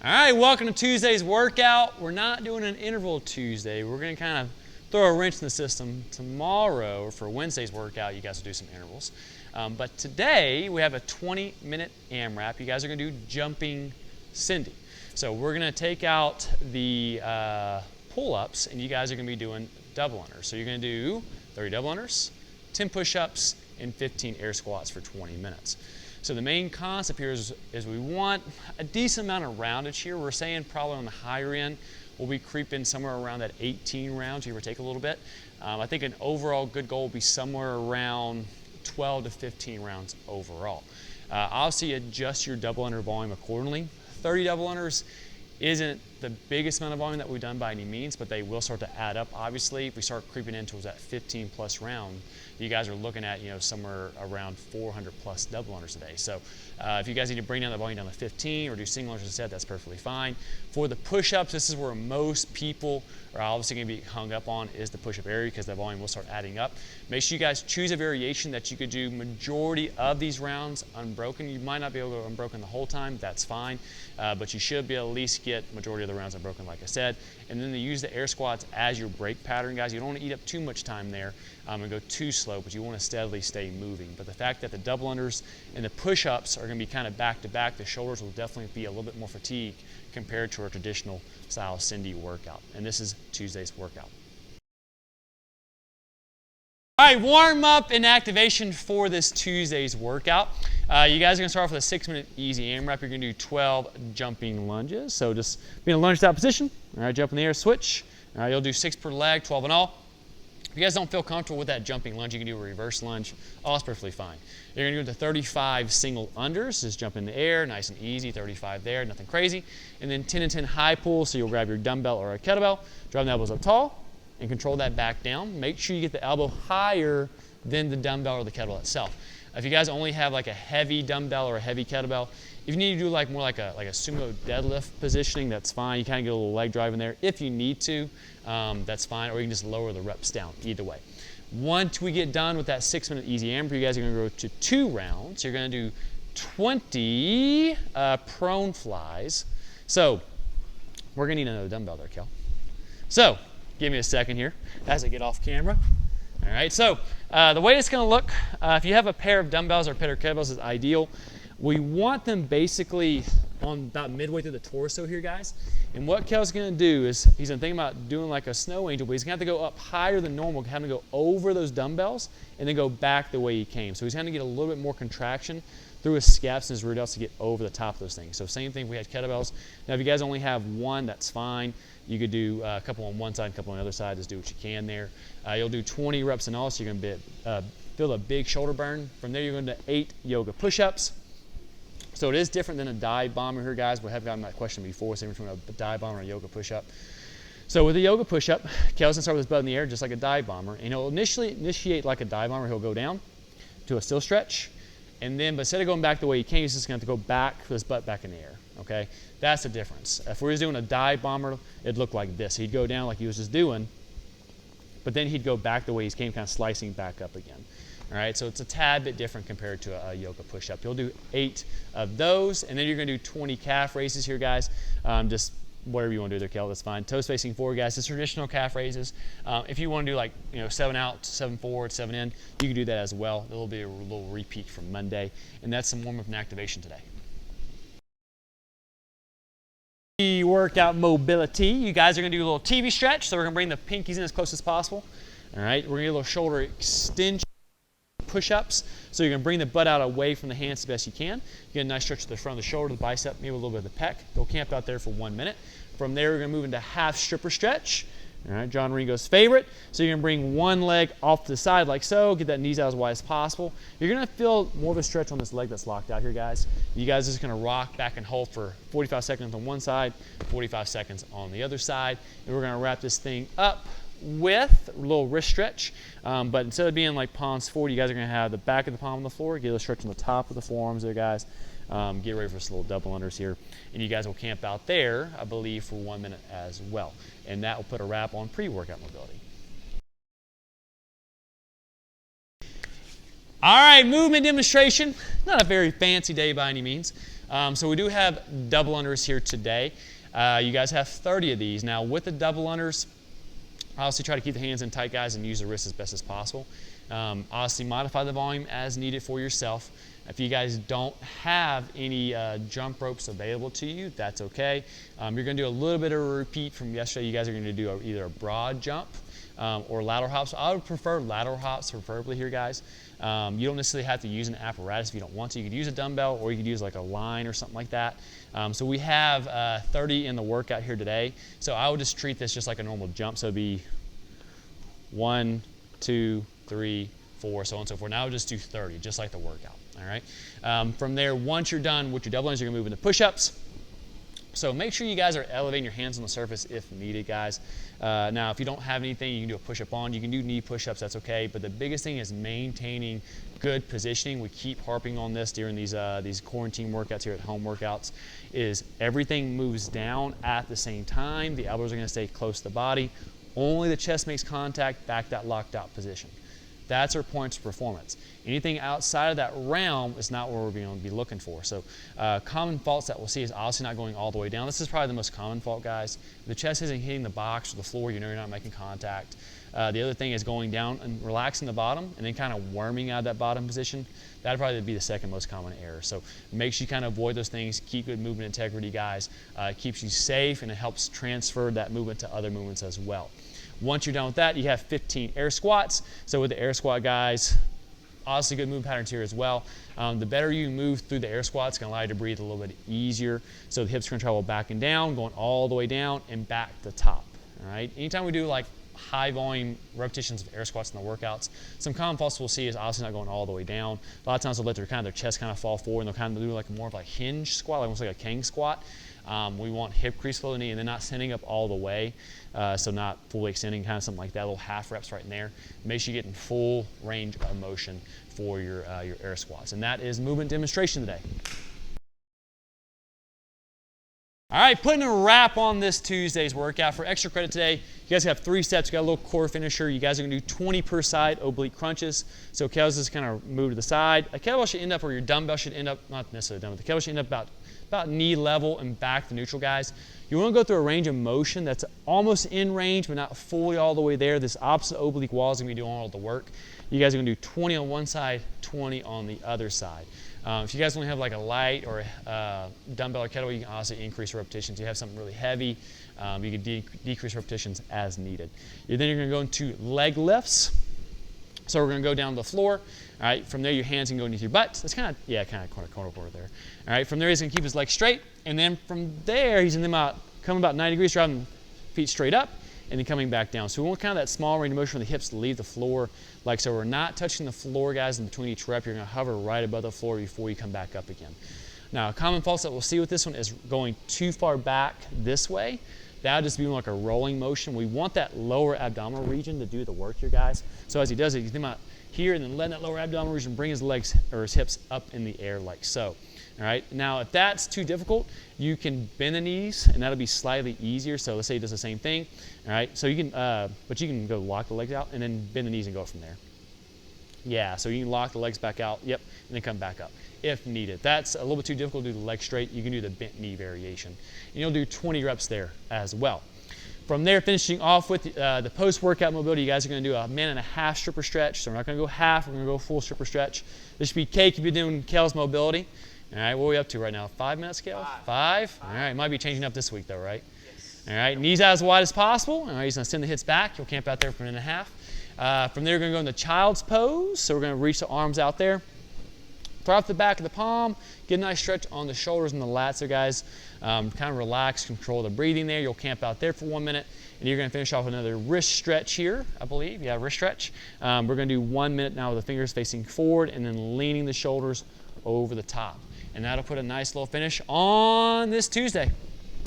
All right, welcome to Tuesday's workout. We're not doing an interval Tuesday. We're going to kind of throw a wrench in the system. Tomorrow, for Wednesday's workout, you guys will do some intervals. But today, we have a 20-minute AMRAP. You guys are going to do jumping Cindy. So we're going to take out the pull-ups, and you guys are going to be doing double unders. So you're going to do 30 double unders, 10 push-ups, and 15 air squats for 20 minutes. So the main concept here is we want a decent amount of roundage here. We're saying probably on the higher end, we'll be creeping somewhere around that 18 rounds, give or take a little bit. I think an overall good goal will be somewhere around 12 to 15 rounds overall. Obviously, adjust your double under volume accordingly. 30 double unders isn't the biggest amount of volume that we've done by any means, but they will start to add up. Obviously, if we start creeping into that 15 plus round, you guys are looking at somewhere around 400 plus double unders a day. So if you guys need to bring down the volume down to 15 or do single unders instead, that's perfectly fine. For the push-ups, this is where most people are obviously going to be hung up on is the push-up area because the volume will start adding up. Make sure you guys choose a variation that you could do majority of these rounds unbroken. You might not be able to go unbroken the whole time, that's fine, but you should be able to at least get majority of the rounds unbroken, like I said. And then to use the air squats as your break pattern, guys. You don't want to eat up too much time there and go too slow, but you want to steadily stay moving. But the fact that the double unders and the push-ups are going to be kind of back-to-back, the shoulders will definitely be a little bit more fatigued compared to our traditional style Cindy workout. And this is Tuesday's workout. All right, warm up and activation for this Tuesday's workout. You guys are going to start off with a 6-minute easy AMRAP. You're going to do 12 jumping lunges. So just be in a lunge style position. All right, jump in the air, switch. All right, you'll do 6 per leg, 12 in all. If you guys don't feel comfortable with that jumping lunge, you can do a reverse lunge. All is perfectly fine. You're going to do the 35 single unders. Just jump in the air, nice and easy, 35 there, nothing crazy. And then 10 and 10 high pulls, so you'll grab your dumbbell or a kettlebell, drive the elbows up tall, and control that back down. Make sure you get the elbow higher than the dumbbell or the kettlebell itself. If you guys only have like a heavy dumbbell or a heavy kettlebell, if you need to do more like a sumo deadlift positioning, that's fine. You kind of get a little leg drive in there. If you need to, that's fine. Or you can just lower the reps down, either way. Once we get done with that 6-minute easy AMRAP, you guys are going to go to 2 rounds. You're going to do 20 prone flies. So we're going to need another dumbbell there, Kel. So give me a second here as I get off camera. All right, so the way it's going to look, if you have a pair of dumbbells or a pair of kettlebells, is ideal. We want them basically on about midway through the torso here, guys. And what Kel's going to do is he's going to think about doing like a snow angel, but he's going to have to go up higher than normal, having to go over those dumbbells and then go back the way he came. So he's going to get a little bit more contraction through his scaps and his root delts to get over the top of those things. So same thing if we had kettlebells. Now if you guys only have one, that's fine. You could do a couple on one side, a couple on the other side. Just do what you can there. You'll do 20 reps in all, so you're going to feel a big shoulder burn. From there, you're going to 8 yoga push-ups. So it is different than a dive bomber here, guys. We have gotten that question before, same between a dive bomber and a yoga push-up. So with a yoga push-up, Kel's gonna start with his butt in the air, just like a dive bomber. And he'll initiate like a dive bomber. He'll go down to a still stretch, and then, but instead of going back the way he came, he's just gonna have to go back with his butt back in the air. Okay, that's the difference. If we were doing a dive bomber, it'd look like this. He'd go down like he was just doing, but then he'd go back the way he came, kind of slicing back up again. All right, so it's a tad bit different compared to a yoga push-up. You'll do 8 of those, and then you're going to do 20 calf raises here, guys. Just whatever you want to do there, Kel, that's fine. Toes facing forward, guys. It's traditional calf raises. If you want to do like 7 out, 7 forward, 7 in, you can do that as well. It'll be a little repeat from Monday, and that's some warm-up and activation today. Workout mobility. You guys are going to do a little TV stretch, so we're going to bring the pinkies in as close as possible. All right, we're going to get a little shoulder extension. Push-ups, so you're going to bring the butt out away from the hands as best you can. You get a nice stretch to the front of the shoulder, the bicep, maybe a little bit of the pec. Go camp out there for 1 minute. From there, we're going to move into half stripper stretch. All right, John Ringo's favorite. So you're going to bring one leg off to the side like so, get that knees out as wide as possible. You're going to feel more of a stretch on this leg that's locked out here, guys. You guys are just going to rock back and hold for 45 seconds on one side, 45 seconds on the other side, and we're going to wrap this thing up with a little wrist stretch, but instead of being like palms forward, you guys are going to have the back of the palm on the floor, get a stretch on the top of the forearms there, guys. Get ready for some little double unders here, and you guys will camp out there, I believe, for 1 minute as well, and that will put a wrap on pre-workout mobility. All right, movement demonstration. Not a very fancy day by any means. So we do have double unders here today. You guys have 30 of these. Now with the double unders, obviously try to keep the hands in tight, guys, and use the wrist as best as possible. Obviously modify the volume as needed for yourself. If you guys don't have any jump ropes available to you, that's okay. You're going to do a little bit of a repeat from yesterday. You guys are going to do either a broad jump or lateral hops. I would prefer lateral hops preferably here, guys. You don't necessarily have to use an apparatus if you don't want to. You could use a dumbbell or you could use like a line or something like that. So we have 30 in the workout here today. So I would just treat this just like a normal jump. So it'd be 1, 2, 3, 4, so on and so forth. Now I would just do 30, just like the workout. All right. From there, once you're done with your double unders, you're going to move into push-ups. So make sure you guys are elevating your hands on the surface if needed, guys. Now, if you don't have anything, you can do a push-up on. You can do knee push-ups, that's okay. But the biggest thing is maintaining good positioning. We keep harping on this during these quarantine workouts here at home workouts, is everything moves down at the same time. The elbows are going to stay close to the body. Only the chest makes contact, back that locked out position. That's our points of performance. Anything outside of that realm is not what we're going to be looking for. So common faults that we'll see is obviously not going all the way down. This is probably the most common fault, guys. If the chest isn't hitting the box or the floor, you know you're not making contact. The other thing is going down and relaxing the bottom and then kind of worming out of that bottom position. That'd probably be the second most common error. So make sure you kind of avoid those things. Keep good movement integrity, guys. It keeps you safe and it helps transfer that movement to other movements as well. Once you're done with that, you have 15 air squats. So with the air squat, guys, obviously good movement patterns here as well. The better you move through the air squats, it's going to allow you to breathe a little bit easier. So the hips are going to travel back and down, going all the way down and back to the top. All right. Anytime we do like high volume repetitions of air squats in the workouts, some common faults we'll see is obviously not going all the way down. A lot of times they'll let their chest kind of fall forward and they'll kind of do like more of a hinge squat, like almost like a king squat. We want hip crease below the knee and then not sending up all the way. So not fully extending, kind of something like that, little half reps right in there. Make sure you're getting full range of motion for your air squats. And that is movement demonstration today. All right, putting a wrap on this Tuesday's workout. For extra credit today, you guys have 3 sets. You got a little core finisher. You guys are going to do 20 per side oblique crunches. So kettlebells just kind of move to the side. A kettlebell should end up, or your dumbbell should end up, not necessarily dumbbell, the kettlebell should end up about knee level and back to neutral, guys. You want to go through a range of motion that's almost in range, but not fully all the way there. This opposite oblique wall is going to be doing all the work. You guys are going to do 20 on one side, 20 on the other side. If you guys only have like a light or a dumbbell or kettlebell, you can also increase repetitions. You have something really heavy, you can decrease repetitions as needed. Then you're going to go into leg lifts. So we're going to go down to the floor. All right, from there your hands can go underneath your butt. That's kind of corner there. All right, from there he's going to keep his legs straight, and then from there he's going to come about 90 degrees, driving feet straight up, and then coming back down. So we want kind of that small range of motion where the hips leave the floor, like so. We're not touching the floor, guys, in between each rep. You're going to hover right above the floor before you come back up again. Now, a common fault that we'll see with this one is going too far back this way. That'll just be like a rolling motion. We want that lower abdominal region to do the work here, guys. So as he does it, he's thinking about here and then letting that lower abdominal region bring his legs or his hips up in the air like so. All right, now if that's too difficult, you can bend the knees and that'll be slightly easier. So let's say he does the same thing. All right, so you can, but you can go lock the legs out and then bend the knees and go from there. Yeah, so you can lock the legs back out, yep, and then come back up if needed. That's a little bit too difficult to do the leg straight. You can do the bent knee variation. And you'll do 20 reps there as well. From there, finishing off with the post-workout mobility, you guys are going to do a 1.5-minute stripper stretch. So we're not going to go half, we're going to go full stripper stretch. This should be cake if you're doing Kel's mobility. All right, what are we up to right now? 5 minutes, Kel? 5? All right, might be changing up this week though, right? Yes. All right, knees out as wide as possible. All right, he's going to send the hips back. You'll camp out there for 1.5. From there, we're going to go into child's pose. So we're going to reach the arms out there. Throw off the back of the palm. Get a nice stretch on the shoulders and the lats there, guys. Kind of relax, control the breathing there. You'll camp out there for 1 minute. And you're going to finish off with another wrist stretch here, I believe. Yeah, wrist stretch. We're going to do 1 minute now with the fingers facing forward and then leaning the shoulders over the top. And that'll put a nice little finish on this Tuesday.